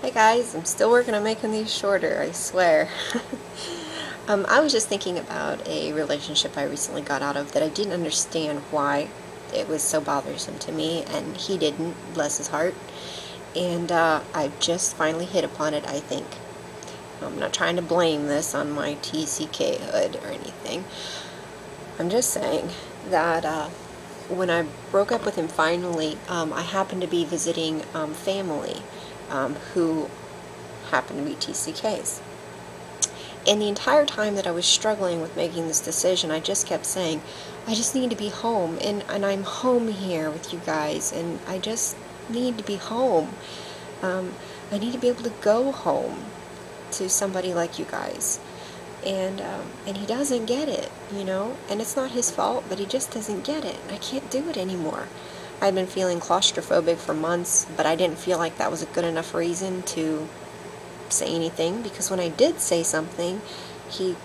Hey guys, I'm still working on making these shorter, I swear. I was just thinking about a relationship I recently got out of that I didn't understand why it was so bothersome to me, and he didn't, bless his heart. And I just finally hit upon it, I think. I'm not trying to blame this on my TCK hood or anything. I'm just saying that when I broke up with him finally, I happened to be visiting family who happened to be TCKs. And the entire time that I was struggling with making this decision, I just kept saying, I just need to be home, and I'm home here with you guys, and I just need to be home. I need to be able to go home to somebody like you guys. And he doesn't get it, you know, and it's not his fault, but he just doesn't get it, and I can't do it anymore. I've been feeling claustrophobic for months, but I didn't feel like that was a good enough reason to say anything, because when I did say something, he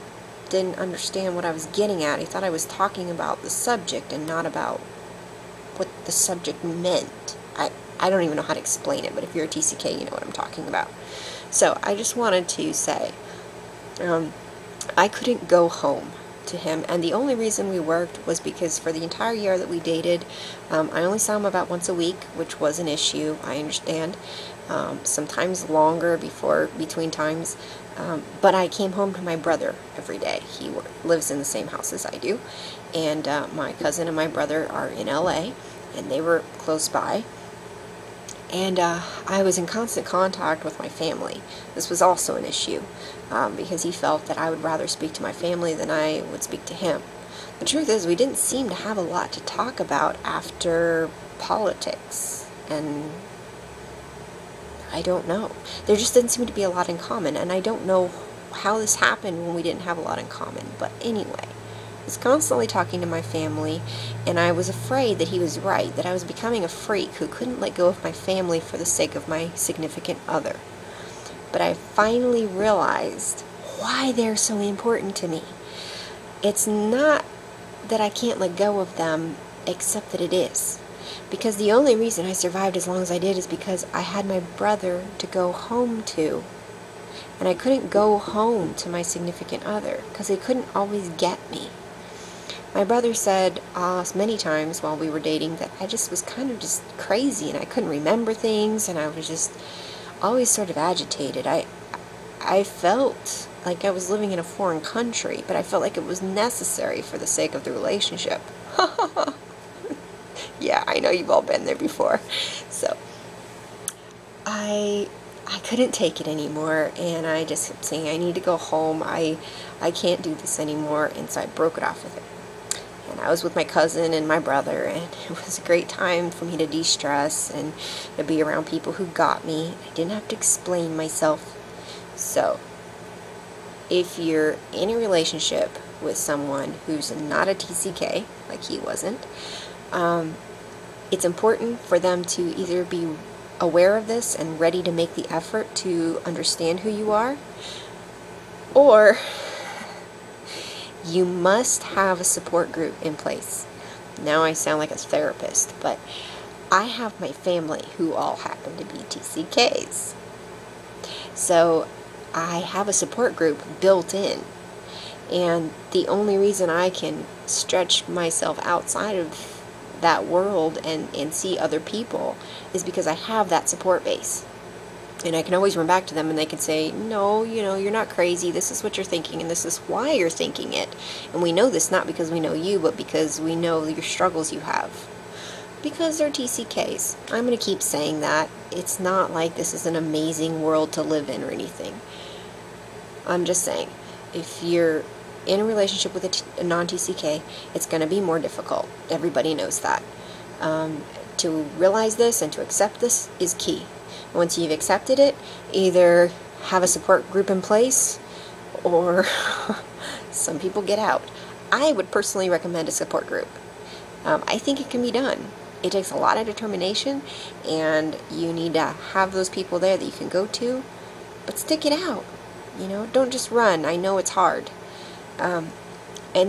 didn't understand what I was getting at. He thought I was talking about the subject and not about what the subject meant. I don't even know how to explain it, but if you're a TCK, you know what I'm talking about. So I just wanted to say, I couldn't go home to him, and the only reason we worked was because for the entire year that we dated, I only saw him about once a week, which was an issue, I understand. Sometimes longer between times, but I came home to my brother every day. He lives in the same house as I do, and my cousin and my brother are in LA, and they were close by. And I was in constant contact with my family. This was also an issue, because he felt that I would rather speak to my family than I would speak to him. The truth is, we didn't seem to have a lot to talk about after politics, and I don't know. There just didn't seem to be a lot in common, and I don't know how this happened when we didn't have a lot in common. But anyway, I was constantly talking to my family, and I was afraid that he was right, that I was becoming a freak who couldn't let go of my family for the sake of my significant other. But I finally realized why they're so important to me. It's not that I can't let go of them, except that it is. Because the only reason I survived as long as I did is because I had my brother to go home to. And I couldn't go home to my significant other because they couldn't always get me. My brother said many times while we were dating that I just was kind of just crazy, and I couldn't remember things, and I was just always sort of agitated. I felt like I was living in a foreign country, but I felt like it was necessary for the sake of the relationship. Yeah, I know you've all been there before. So I couldn't take it anymore, and I just kept saying, I need to go home. I can't do this anymore, and so I broke it off with him. And I was with my cousin and my brother, and it was a great time for me to de-stress and to be around people who got me. I didn't have to explain myself. So, if you're in a relationship with someone who's not a TCK, like he wasn't, it's important for them to either be aware of this and ready to make the effort to understand who you are, or you must have a support group in place. Now I sound like a therapist, but I have my family who all happen to be TCKs. So I have a support group built in. And the only reason I can stretch myself outside of that world and see other people is because I have that support base. And I can always run back to them, and they can say, no, you know, you're not crazy. This is what you're thinking, and this is why you're thinking it. And we know this not because we know you, but because we know your struggles you have. Because they're TCKs. I'm going to keep saying that. It's not like this is an amazing world to live in or anything. I'm just saying, if you're in a relationship with a non-TCK, it's going to be more difficult. Everybody knows that. To realize this and to accept this is key. Once you've accepted it, either have a support group in place, or some people get out. I would personally recommend a support group. I think it can be done. It takes a lot of determination, and you need to have those people there that you can go to, but stick it out. You know, don't just run. I know it's hard. And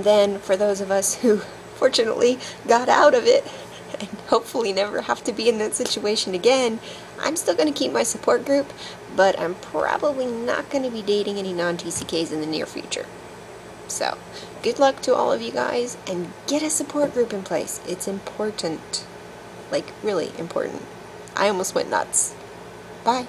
then for those of us who fortunately got out of it and hopefully never have to be in that situation again. I'm still going to keep my support group, but I'm probably not going to be dating any non-TCKs in the near future. So, good luck to all of you guys, and get a support group in place. It's important. Like, really important. I almost went nuts. Bye.